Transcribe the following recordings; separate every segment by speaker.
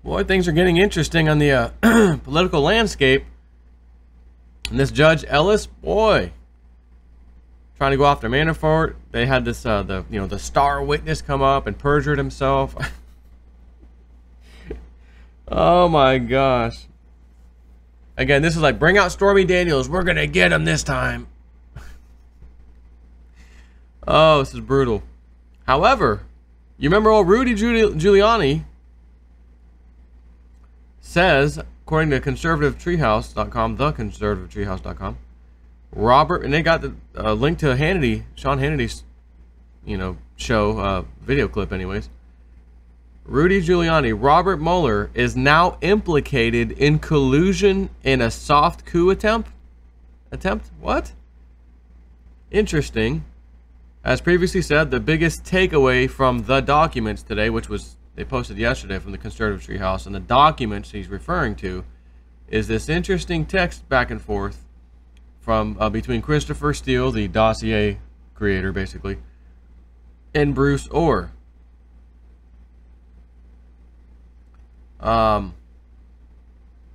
Speaker 1: Boy, things are getting interesting on the political landscape. And this Judge Ellis, boy, trying to go after Manafort. They had this, the star witness come up and perjured himself. Oh my gosh. Again, this is like, bring out Stormy Daniels. We're going to get him this time. Oh, this is brutal. However, you remember old Rudy Giuliani says, according to conservativetreehouse.com, theconservativetreehouse.com, Robert, and they got the link to Hannity, Sean Hannity's, show, video clip anyways. Rudy Giuliani, Robert Mueller is now implicated in collusion in a soft coup attempt? What? Interesting. As previously said, the biggest takeaway from the documents today, which was they posted yesterday from the Conservative Treehouse, and the documents he's referring to is this interesting text back and forth from between Christopher Steele, the dossier creator, basically, and Bruce Orr. And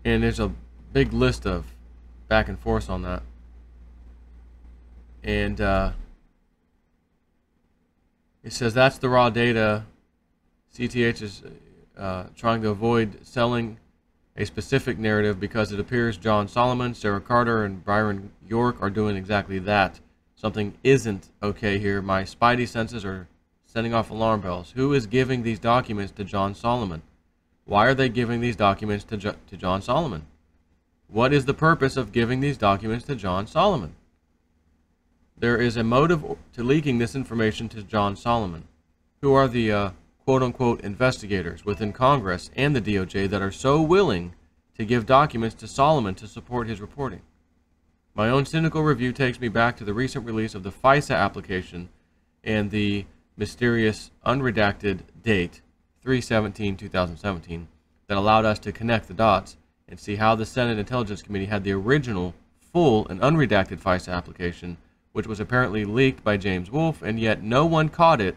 Speaker 1: there's a big list of back and forth on that. And it says that's the raw data. CTH is trying to avoid selling a specific narrative because it appears John Solomon, Sarah Carter, and Byron York are doing exactly that. Something isn't okay here. My spidey senses are setting off alarm bells. Who is giving these documents to John Solomon? Why are they giving these documents to John Solomon? What is the purpose of giving these documents to John Solomon? There is a motive to leaking this information to John Solomon. Who are the quote-unquote investigators within Congress and the DOJ that are so willing to give documents to Solomon to support his reporting? My own cynical review takes me back to the recent release of the FISA application and the mysterious unredacted date, 3/17/2017, that allowed us to connect the dots and see how the Senate Intelligence Committee had the original, full, and unredacted FISA application, which was apparently leaked by James Wolfe, and yet no one caught it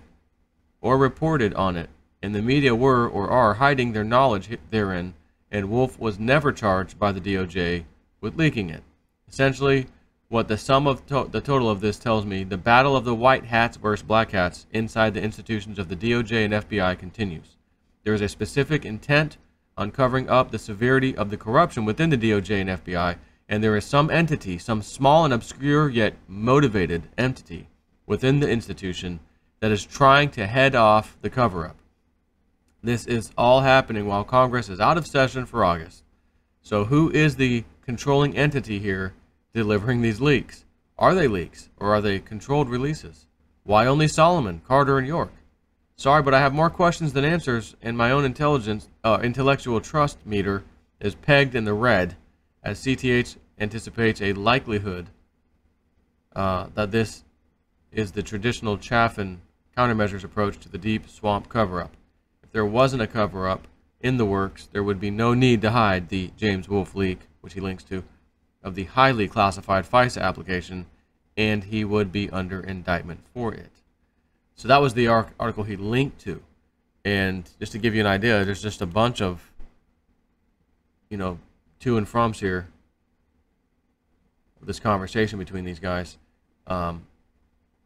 Speaker 1: or reported on it, and the media were or are hiding their knowledge therein, and Wolfe was never charged by the DOJ with leaking it. Essentially, what the sum of the total of this tells me, the battle of the white hats versus black hats inside the institutions of the DOJ and FBI continues. There is a specific intent on covering up the severity of the corruption within the DOJ and FBI, and there is some entity, some small and obscure yet motivated entity within the institution that is trying to head off the cover-up. This is all happening while Congress is out of session for August. So who is the controlling entity here delivering these leaks? Are they leaks, or are they controlled releases? Why only Solomon, Carter, and York? Sorry, but I have more questions than answers, and my own intellectual trust meter is pegged in the red, as CTH anticipates a likelihood that this is the traditional chaff and countermeasures approach to the deep swamp cover-up. If there wasn't a cover-up in the works, there would be no need to hide the James Wolfe leak, which he links to, of the highly classified FISA application, and he would be under indictment for it. So that was the article he linked to. And just to give you an idea, there's just a bunch of, to and froms here, this conversation between these guys.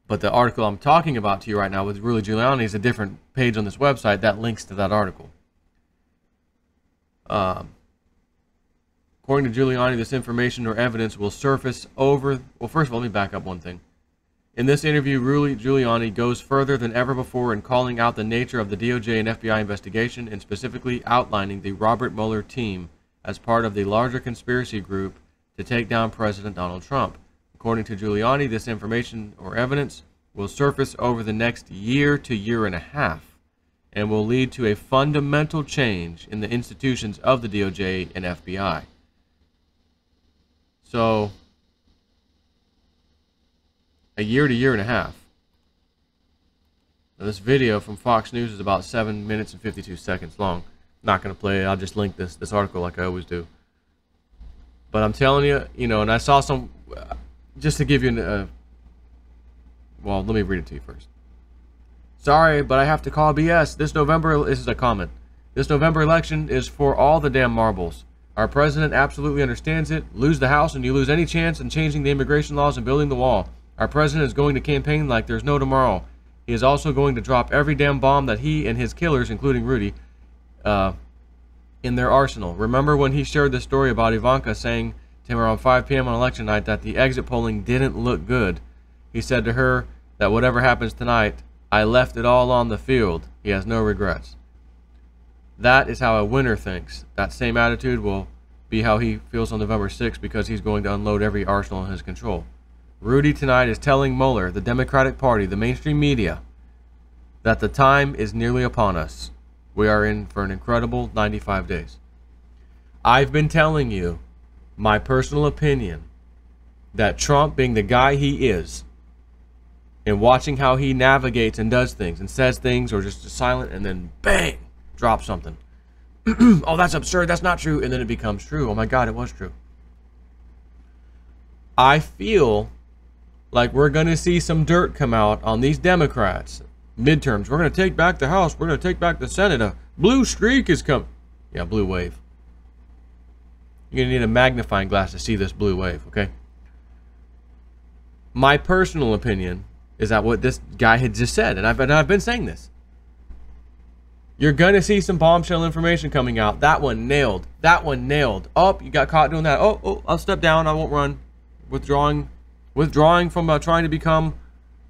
Speaker 1: But the article I'm talking about to you right now with Rudy Giuliani is a different page on this website that links to that article. According to Giuliani, this information or evidence will surface over... Well, first of all, let me back up one thing. In this interview, Rudy Giuliani goes further than ever before in calling out the nature of the DOJ and FBI investigation and specifically outlining the Robert Mueller team as part of the larger conspiracy group to take down President Donald Trump. According to Giuliani, this information or evidence will surface over the next year to year and a half and will lead to a fundamental change in the institutions of the DOJ and FBI. So, a year to year and a half. Now, this video from Fox News is about 7 minutes and 52 seconds long. Not going to play it. I'll just link this article like I always do. But I'm telling you, and I saw some... just to give you well, let me read it to you first. Sorry, but I have to call BS. This November, this is a comment. This November election is for all the damn marbles. Our president absolutely understands it. Lose the House and you lose any chance in changing the immigration laws and building the wall. Our president is going to campaign like there's no tomorrow. He is also going to drop every damn bomb that he and his killers, including Rudy, in their arsenal. Remember when he shared the story about Ivanka saying to him around 5 p.m. on election night that the exit polling didn't look good? He said to her that whatever happens tonight, I left it all on the field. He has no regrets. That is how a winner thinks. That same attitude will be how he feels on November 6th because he's going to unload every arsenal in his control. Rudy tonight is telling Mueller, the Democratic Party, the mainstream media, that the time is nearly upon us. We are in for an incredible 95 days. I've been telling you my personal opinion that Trump, being the guy he is, and watching how he navigates and does things and says things or just silent and then bang, drop something. Oh, that's absurd. That's not true. And then it becomes true. Oh my God, it was true. I feel like we're going to see some dirt come out on these Democrats. Midterms. We're going to take back the House. We're going to take back the Senate. A blue streak is coming. Yeah, blue wave. You're going to need a magnifying glass to see this blue wave, okay? My personal opinion is that what this guy had just said, and I've been saying this. You're going to see some bombshell information coming out. That one nailed. That one nailed. Oh, you got caught doing that. Oh, I'll step down. I won't run. Withdrawing from trying to become,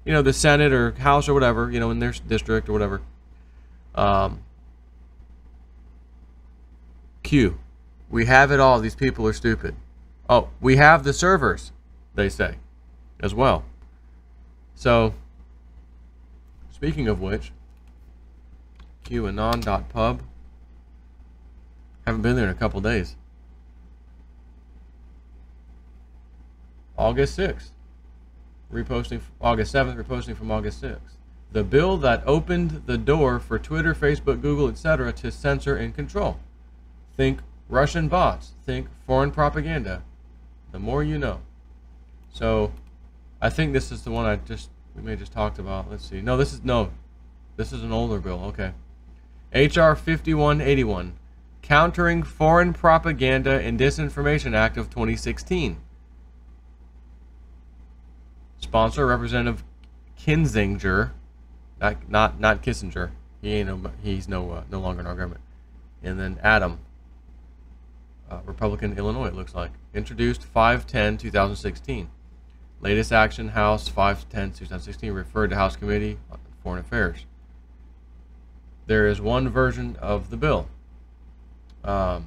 Speaker 1: the Senate or House or whatever, in their district or whatever. Q. We have it all. These people are stupid. Oh, we have the servers, they say, as well. So, speaking of which, QAnon.pub. Haven't been there in a couple days. August 6th. Reposting August 7th, reposting from August 6th. The bill that opened the door for Twitter, Facebook, Google, etc. to censor and control. Think Russian bots. Think foreign propaganda. The more you know. So, I think this is the one we may have just talked about. Let's see. This is an older bill. Okay. H.R. 5181, Countering Foreign Propaganda and Disinformation Act of 2016. Sponsor, Representative Kinzinger, not Kissinger. He's no longer in our government. And then Adam, Republican, Illinois. It looks like introduced 5/10/2016. Latest action, House 5/10/2016, referred to House Committee on Foreign Affairs. There is one version of the bill. So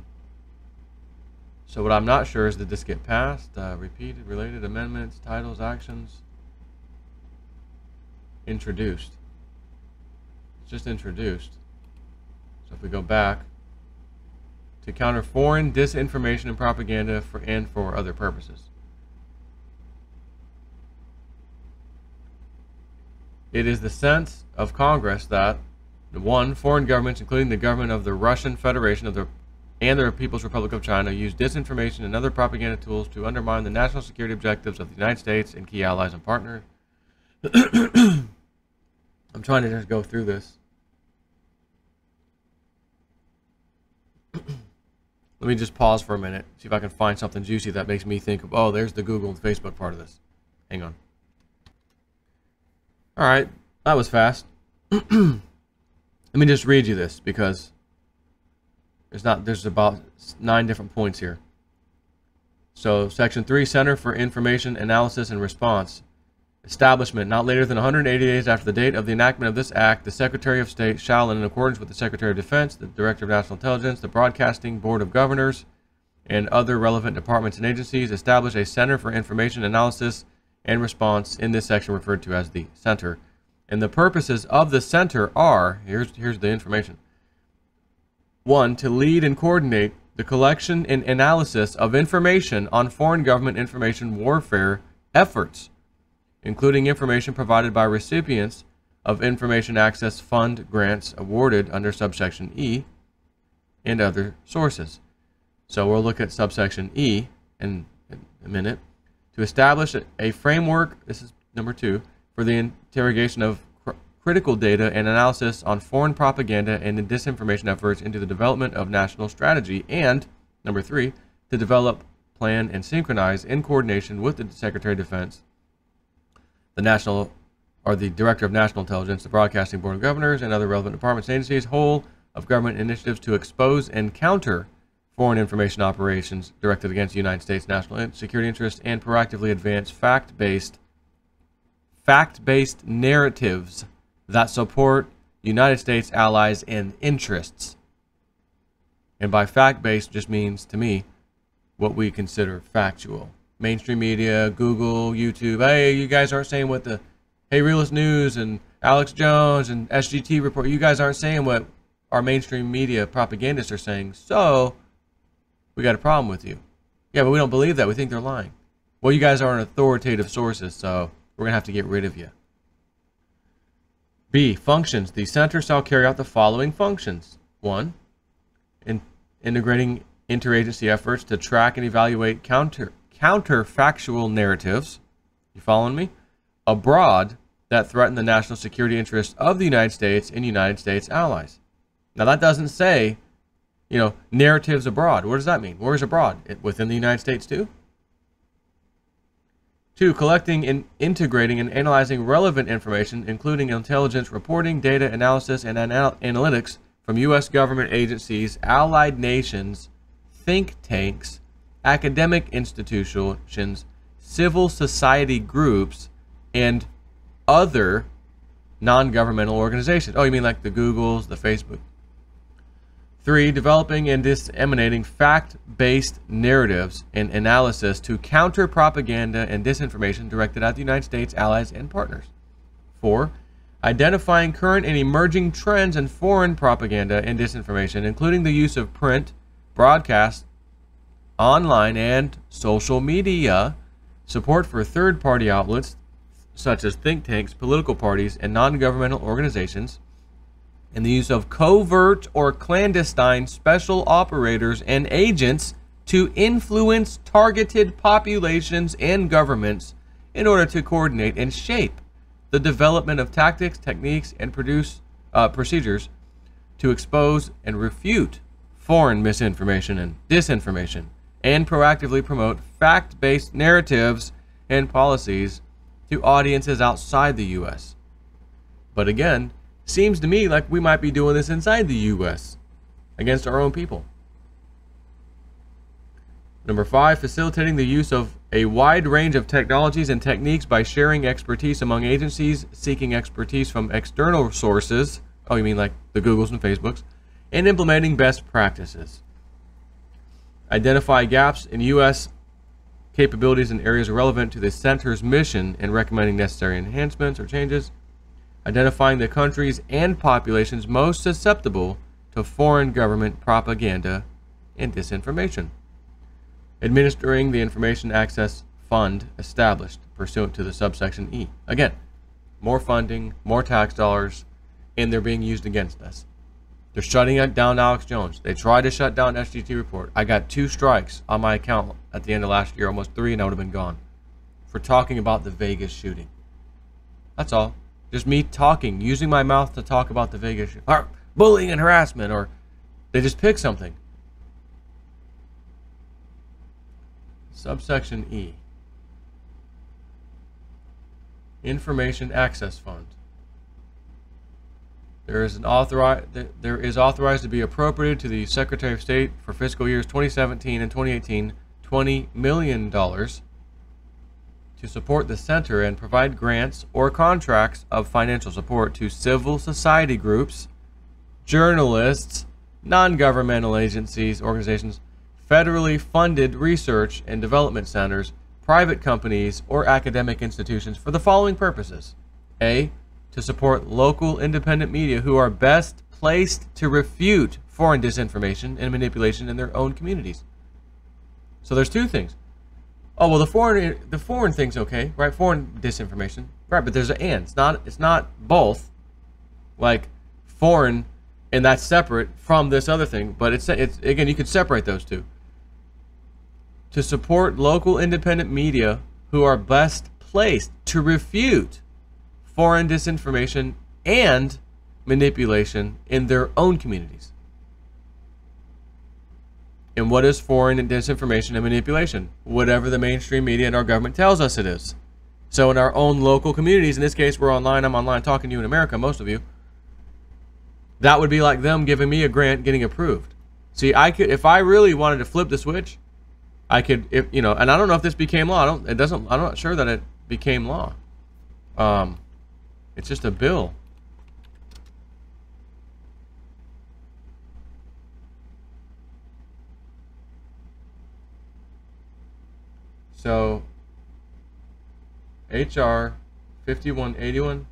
Speaker 1: what I'm not sure is, did this get passed? Repeated, related amendments, titles, actions. Introduced. It's just introduced. So if we go back, to counter foreign disinformation and propaganda for other purposes. It is the sense of Congress that 1. Foreign governments, including the government of the Russian Federation and the People's Republic of China, use disinformation and other propaganda tools to undermine the national security objectives of the United States and key allies and partners. I'm trying to just go through this. Let me just pause for a minute, see if I can find something juicy that makes me think of, oh, there's the Google and Facebook part of this. Hang on. All right, that was fast. Let me just read you this because there's about 9 different points here. So, Section 3, Center for Information Analysis and Response. Establishment. Not later than 180 days after the date of the enactment of this act, the Secretary of State shall, in accordance with the Secretary of Defense, the Director of National Intelligence, the Broadcasting Board of Governors, and other relevant departments and agencies, establish a Center for Information Analysis and Response, in this section referred to as the Center. And the purposes of the Center are, here's the information. 1. To lead and coordinate the collection and analysis of information on foreign government information warfare efforts, including information provided by recipients of Information Access Fund grants awarded under subsection E and other sources. So we'll look at subsection E in a minute. To establish a framework, this is number 2, for the interrogation of critical data and analysis on foreign propaganda and disinformation efforts into the development of national strategy. And number 3, to develop, plan, and synchronize in coordination with the Secretary of Defense, the National or the Director of National Intelligence, the Broadcasting Board of Governors, and other relevant departments and agencies, whole of government initiatives to expose and counter foreign information operations directed against the United States national security interests and proactively advance fact-based narratives that support United States allies and interests. And by fact-based just means, to me, what we consider factual. Mainstream media, Google, YouTube, hey, you guys aren't saying what the, hey, Realist News and Alex Jones and SGT report, you guys aren't saying what our mainstream media propagandists are saying, so we got a problem with you. Yeah, but we don't believe that. We think they're lying. Well, you guys aren't authoritative sources, so we're going to have to get rid of you. B, functions. The center shall carry out the following functions. 1, integrating interagency efforts to track and evaluate counterfactual narratives. You following me? Abroad that threaten the national security interests of the United States and United States allies. Now, that doesn't say, narratives abroad. What does that mean? Where is abroad? Within the United States too? 2, collecting and integrating and analyzing relevant information, including intelligence reporting, data analysis, and analytics from U.S. government agencies, allied nations, think tanks, academic institutions, civil society groups, and other non-governmental organizations. Oh, you mean like the Googles, the Facebook. 3, developing and disseminating fact-based narratives and analysis to counter propaganda and disinformation directed at the United States, allies, and partners. 4, identifying current and emerging trends in foreign propaganda and disinformation, including the use of print, broadcast, online, and social media, support for third-party outlets such as think tanks, political parties, and non-governmental organizations, and the use of covert or clandestine special operators and agents to influence targeted populations and governments in order to coordinate and shape the development of tactics, techniques, and procedures to expose and refute foreign misinformation and disinformation, and proactively promote fact-based narratives and policies to audiences outside the U.S. But again, seems to me like we might be doing this inside the U.S. against our own people. Number 5, facilitating the use of a wide range of technologies and techniques by sharing expertise among agencies, seeking expertise from external sources, oh, you mean like the Googles and Facebooks, and implementing best practices. Identify gaps in U.S. capabilities in areas relevant to the center's mission and recommending necessary enhancements or changes. Identifying the countries and populations most susceptible to foreign government propaganda and disinformation. Administering the Information Access Fund established pursuant to the subsection E. Again, more funding, more tax dollars, and they're being used against us. They're shutting down Alex Jones. They tried to shut down SGT Report. I got 2 strikes on my account at the end of last year, almost 3, and I would have been gone, for talking about the Vegas shooting. That's all. Just me talking, using my mouth to talk about the Vegas shooting. Or bullying and harassment, or they just pick something. Subsection E. Information Access Fund. There is authorized to be appropriated to the Secretary of State for fiscal years 2017 and 2018 $20 million to support the center and provide grants or contracts of financial support to civil society groups, journalists, non-governmental agencies, organizations, federally funded research and development centers, private companies, or academic institutions for the following purposes. A, to support local independent media who are best placed to refute foreign disinformation and manipulation in their own communities. So there's 2 things. Oh, well, the foreign thing's okay, right? Foreign disinformation, right? But there's an and. It's not both, like foreign, and that's separate from this other thing. But it's again, you could separate those 2. To support local independent media who are best placed to refute foreign disinformation and manipulation in their own communities. And what is foreign and disinformation and manipulation? Whatever the mainstream media and our government tells us it is. So in our own local communities, in this case, we're online, I'm online talking to you in America, most of you, that would be like them giving me a grant getting approved. See, I could, if I really wanted to flip the switch, I could, if, you know, and I don't know if this became law. I'm not sure that it became law. It's just a bill. So, HR 5181.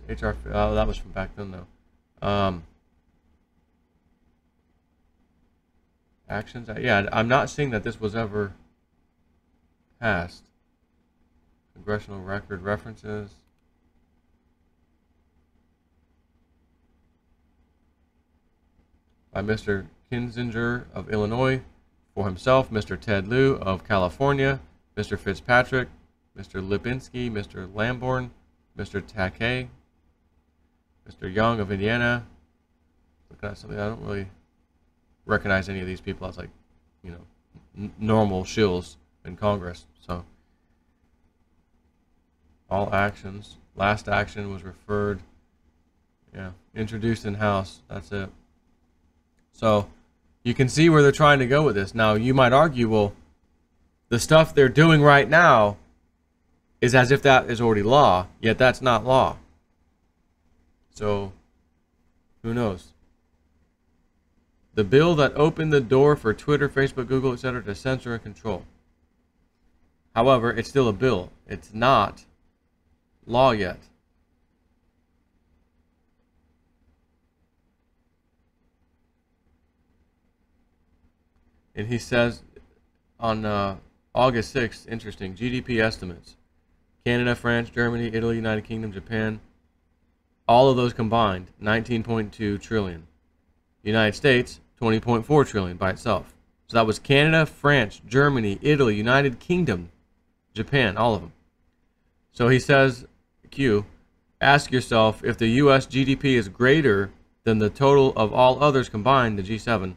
Speaker 1: That's HR. Oh, that was from back then, though. Actions. Yeah, I'm not seeing that this was ever passed. Congressional record references. By Mr. Kinzinger of Illinois, for himself, Mr. Ted Lieu of California, Mr. Fitzpatrick, Mr. Lipinski, Mr. Lamborn, Mr. Takei, Mr. Young of Indiana. Looking at something, I don't really recognize any of these people as, like, you know, normal shills in Congress. So, all actions. Last action was referred. Yeah, introduced in House. That's it. So, you can see where they're trying to go with this. Now, you might argue, well, the stuff they're doing right now is as if that is already law, yet that's not law. So, who knows? The bill that opened the door for Twitter, Facebook, Google, etc. to censor and control. However, it's still a bill. It's not law yet. And he says on August 6th, interesting, GDP estimates. Canada, France, Germany, Italy, United Kingdom, Japan, all of those combined, 19.2 trillion. United States, 20.4 trillion by itself. So that was Canada, France, Germany, Italy, United Kingdom, Japan, all of them. So he says, Q, ask yourself if the U.S. GDP is greater than the total of all others combined, the G7,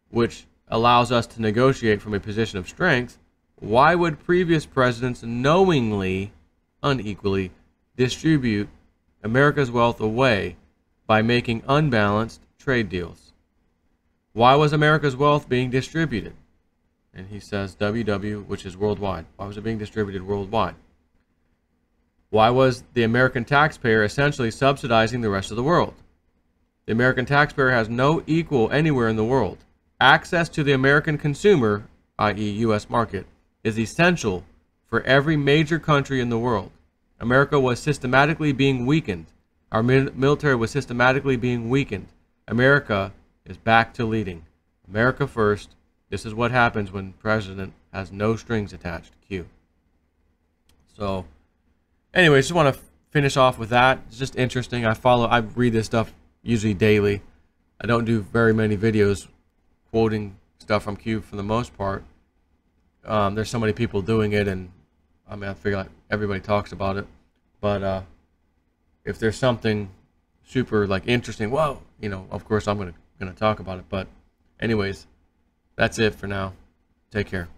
Speaker 1: which allows us to negotiate from a position of strength, why would previous presidents knowingly, unequally, distribute America's wealth away by making unbalanced trade deals? Why was America's wealth being distributed? And he says WW, which is worldwide. Why was it being distributed worldwide? Why was the American taxpayer essentially subsidizing the rest of the world? The American taxpayer has no equal anywhere in the world. Access to the American consumer, i.e. U.S. market, is essential for every major country in the world. America was systematically being weakened. Our military was systematically being weakened. America is back to leading. America first. This is what happens when president has no strings attached. Q. So, anyways, just want to finish off with that. It's just interesting. I read this stuff usually daily. I don't do very many videos quoting stuff from Q for the most part. There's so many people doing it, and I mean, I figure like everybody talks about it. But if there's something super like interesting, whoa, you know, of course I'm gonna talk about it. But anyways, that's it for now. Take care.